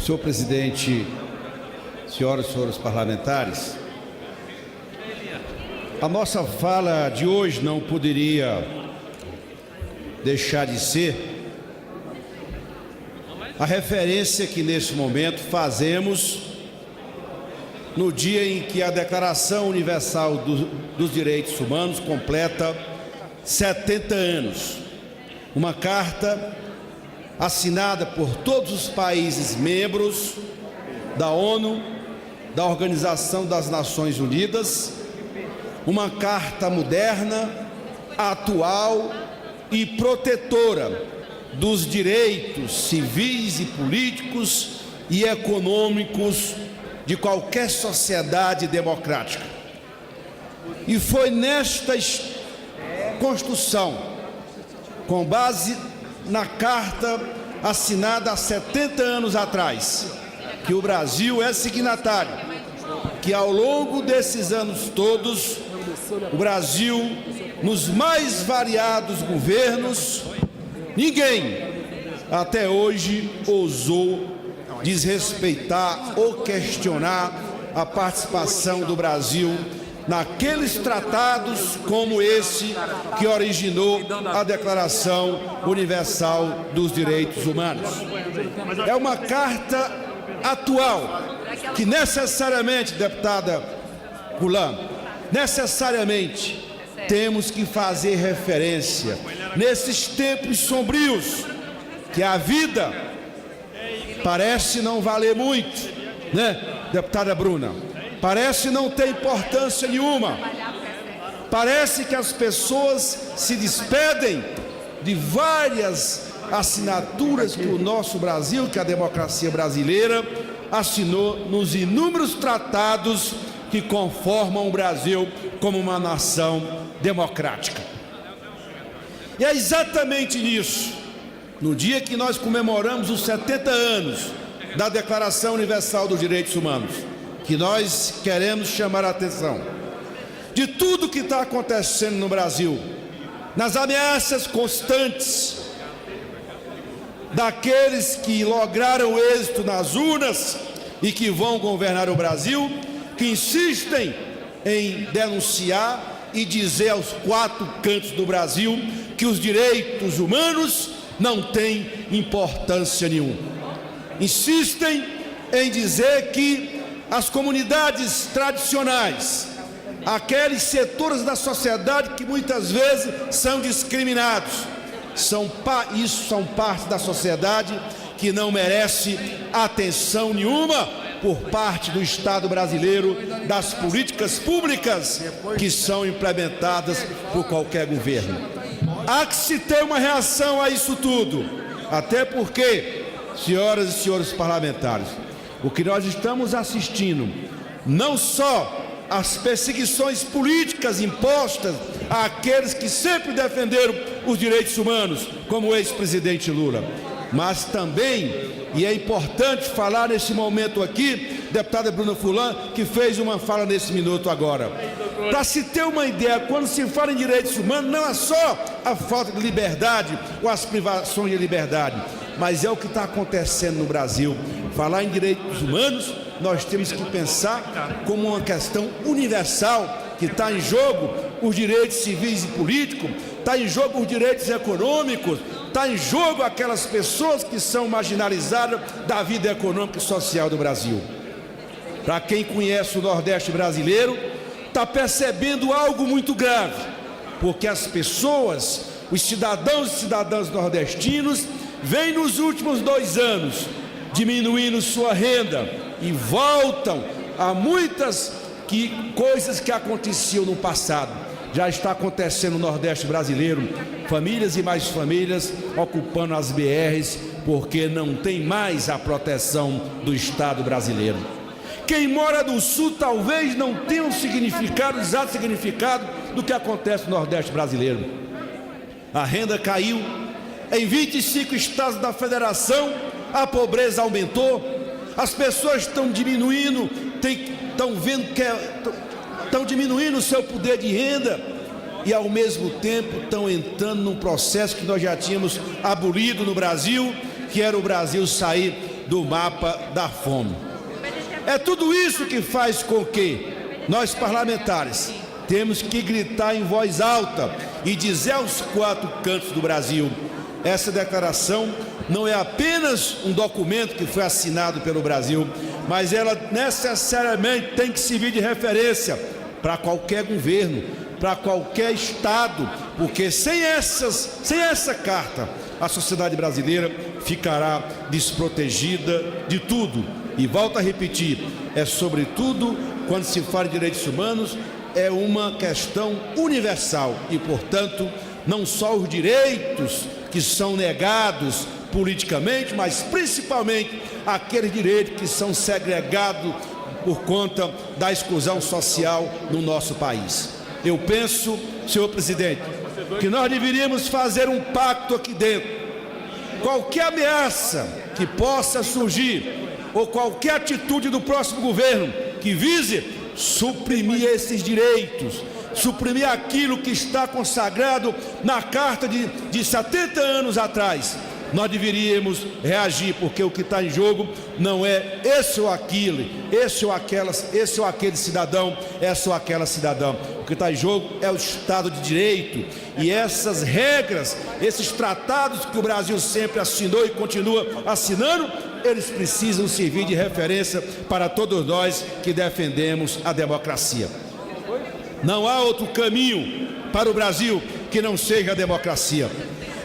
Senhor presidente, senhoras e senhores parlamentares, a nossa fala de hoje não poderia deixar de ser a referência que neste momento fazemos no dia em que a Declaração Universal dos Direitos Humanos completa 70 anos. Uma carta assinada por todos os países membros da ONU, da Organização das Nações Unidas, uma carta moderna, atual e protetora dos direitos civis e políticos e econômicos de qualquer sociedade democrática. E foi nesta construção, com base na carta assinada há 70 anos atrás, que o Brasil é signatário, que ao longo desses anos todos, o Brasil, nos mais variados governos, ninguém até hoje ousou desrespeitar ou questionar a participação do Brasil naqueles tratados como esse que originou a Declaração Universal dos Direitos Humanos. É uma carta atual que necessariamente, deputada Goulart, necessariamente temos que fazer referência nesses tempos sombrios que a vida parece não valer muito, né, deputada Bruna? Parece não ter importância nenhuma. Parece que as pessoas se despedem de várias assinaturas que o nosso Brasil, que a democracia brasileira assinou nos inúmeros tratados que conformam o Brasil como uma nação democrática. E é exatamente nisso, no dia que nós comemoramos os 70 anos da Declaração Universal dos Direitos Humanos, que nós queremos chamar a atenção de tudo que está acontecendo no Brasil, nas ameaças constantes daqueles que lograram êxito nas urnas e que vão governar o Brasil, que insistem em denunciar e dizer aos quatro cantos do Brasil que os direitos humanos não têm importância nenhuma. Insistem em dizer que as comunidades tradicionais, aqueles setores da sociedade que muitas vezes são discriminados, são parte da sociedade que não merece atenção nenhuma por parte do Estado brasileiro, das políticas públicas que são implementadas por qualquer governo. Há que se ter uma reação a isso tudo, até porque, senhoras e senhores parlamentares, o que nós estamos assistindo, não só as perseguições políticas impostas àqueles que sempre defenderam os direitos humanos, como o ex-presidente Lula, mas também, e é importante falar nesse momento aqui, deputada Bruna Fullan, que fez uma fala nesse minuto agora, para se ter uma ideia, quando se fala em direitos humanos, não é só a falta de liberdade ou as privações de liberdade, mas é o que está acontecendo no Brasil. Falar em direitos humanos, nós temos que pensar como uma questão universal, que está em jogo os direitos civis e políticos, está em jogo os direitos econômicos, está em jogo aquelas pessoas que são marginalizadas da vida econômica e social do Brasil. Para quem conhece o Nordeste brasileiro, está percebendo algo muito grave, porque as pessoas, os cidadãos e cidadãs nordestinos, vêm nos últimos 2 anos diminuindo sua renda e voltam a muitas coisas que aconteciam no passado. Já está acontecendo no Nordeste brasileiro, famílias e mais famílias ocupando as BRs porque não tem mais a proteção do Estado brasileiro. Quem mora do Sul talvez não tenha o exato significado do que acontece no Nordeste brasileiro. A renda caiu, em 25 estados da federação a pobreza aumentou, as pessoas estão diminuindo, estão vendo que estão diminuindo o seu poder de renda e ao mesmo tempo estão entrando num processo que nós já tínhamos abolido no Brasil, que era o Brasil sair do mapa da fome. É tudo isso que faz com que nós parlamentares temos que gritar em voz alta e dizer aos quatro cantos do Brasil: essa declaração não é apenas um documento que foi assinado pelo Brasil, mas ela necessariamente tem que servir de referência para qualquer governo, para qualquer estado, porque sem essa carta, a sociedade brasileira ficará desprotegida de tudo. E volto a repetir, é sobretudo quando se fala de direitos humanos, é uma questão universal e, portanto, não só os direitos que são negados politicamente, mas principalmente aqueles direitos que são segregados por conta da exclusão social no nosso país. Eu penso, senhor presidente, que nós deveríamos fazer um pacto aqui dentro. Qualquer ameaça que possa surgir ou qualquer atitude do próximo governo que vise suprimir esses direitos, suprimir aquilo que está consagrado na Carta de 70 anos atrás, nós deveríamos reagir, porque o que está em jogo não é esse ou aquele, esse ou aquele cidadão, essa ou aquela cidadã. O que está em jogo é o Estado de Direito, e essas regras, esses tratados que o Brasil sempre assinou e continua assinando, eles precisam servir de referência para todos nós que defendemos a democracia. Não há outro caminho para o Brasil que não seja a democracia.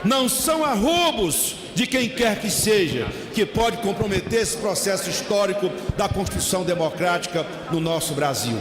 Não são arroubos de quem quer que seja que pode comprometer esse processo histórico da construção democrática no nosso Brasil.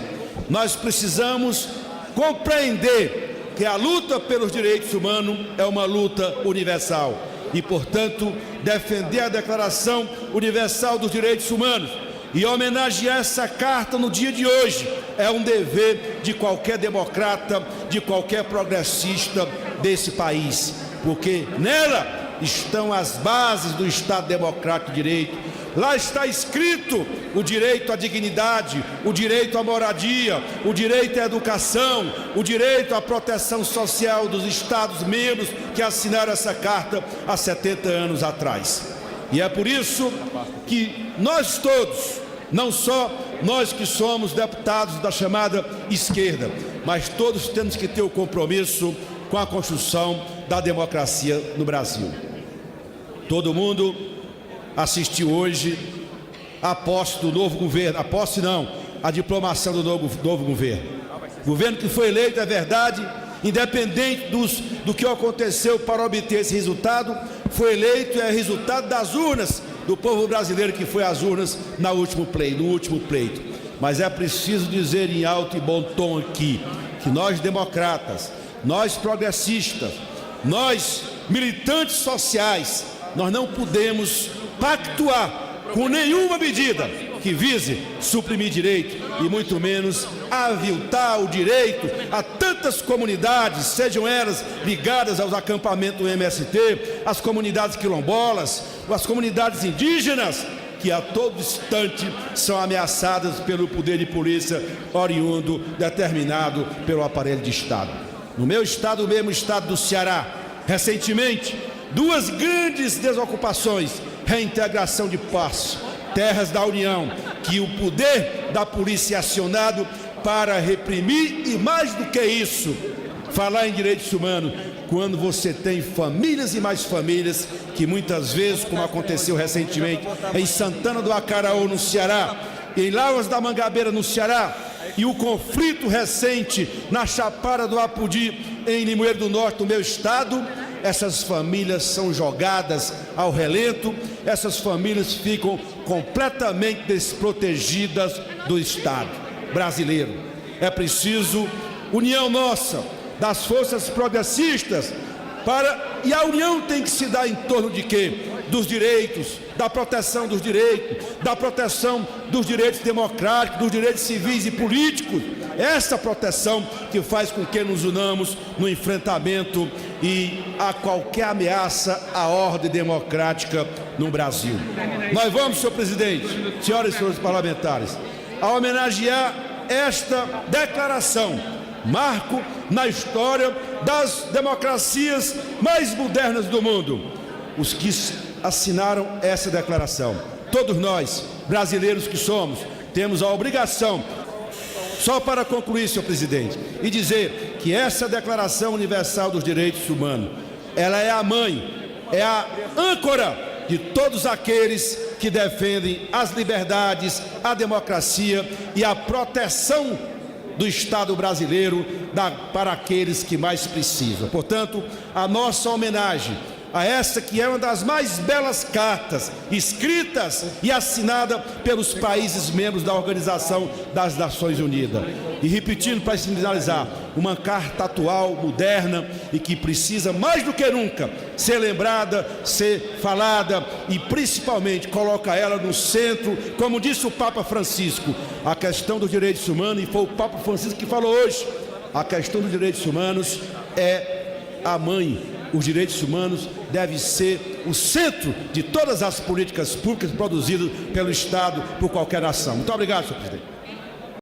Nós precisamos compreender que a luta pelos direitos humanos é uma luta universal e, portanto, defender a Declaração Universal dos Direitos Humanos e homenagear essa carta no dia de hoje é um dever de qualquer democrata, de qualquer progressista desse país, porque nela estão as bases do Estado Democrático de Direito. Lá está escrito o direito à dignidade, o direito à moradia, o direito à educação, o direito à proteção social dos Estados-membros que assinaram essa carta há 70 anos atrás. E é por isso que nós todos, não só nós que somos deputados da chamada esquerda, mas todos temos que ter o compromisso com a construção da democracia no Brasil. Todo mundo assistiu hoje a posse do novo governo, a diplomação do novo governo. Governo que foi eleito, é verdade, independente do que aconteceu para obter esse resultado, foi eleito, é resultado das urnas, do povo brasileiro que foi às urnas no último pleito. Mas é preciso dizer em alto e bom tom aqui, que nós democratas, nós progressistas, nós militantes sociais, nós não podemos pactuar com nenhuma medida que vise suprimir direito e muito menos aviltar o direito a tantas comunidades, sejam elas ligadas aos acampamentos do MST, as comunidades quilombolas, as comunidades indígenas, que a todo instante são ameaçadas pelo poder de polícia oriundo determinado pelo aparelho de Estado. No meu estado, o mesmo estado do Ceará, recentemente, duas grandes desocupações, reintegração de Passo, terras da União, que o poder da polícia é acionado para reprimir e, mais do que isso, falar em direitos humanos, quando você tem famílias e mais famílias que muitas vezes, como aconteceu recentemente em Santana do Acaraú, no Ceará, em Lavras da Mangabeira, no Ceará, e o conflito recente na Chapada do Apodi, em Limoeiro do Norte, no meu estado, essas famílias são jogadas ao relento, essas famílias ficam completamente desprotegidas do Estado brasileiro. É preciso união nossa, das forças progressistas, e a união tem que se dar em torno de quê? Dos direitos, da proteção dos direitos, da proteção dos direitos democráticos, dos direitos civis e políticos. Essa proteção que faz com que nos unamos no enfrentamento e a qualquer ameaça à ordem democrática no Brasil. Nós vamos, senhor presidente, senhoras e senhores parlamentares, a homenagear esta declaração, marco na história das democracias mais modernas do mundo. Os que assinaram essa declaração todos nós, brasileiros que somos, temos a obrigação, só para concluir, senhor presidente, e dizer que essa Declaração Universal dos Direitos Humanos, ela é a mãe, é a âncora de todos aqueles que defendem as liberdades, a democracia e a proteção do Estado brasileiro para aqueles que mais precisam. Portanto, a nossa homenagem a essa que é uma das mais belas cartas escritas e assinada pelos países membros da Organização das Nações Unidas. E repetindo para finalizar, uma carta atual, moderna e que precisa mais do que nunca ser lembrada, ser falada e principalmente coloca ela no centro, como disse o Papa Francisco, a questão dos direitos humanos, e foi o Papa Francisco que falou hoje, a questão dos direitos humanos é a mãe. Os direitos humanos devem ser o centro de todas as políticas públicas produzidas pelo Estado, por qualquer nação. Muito obrigado, senhor presidente.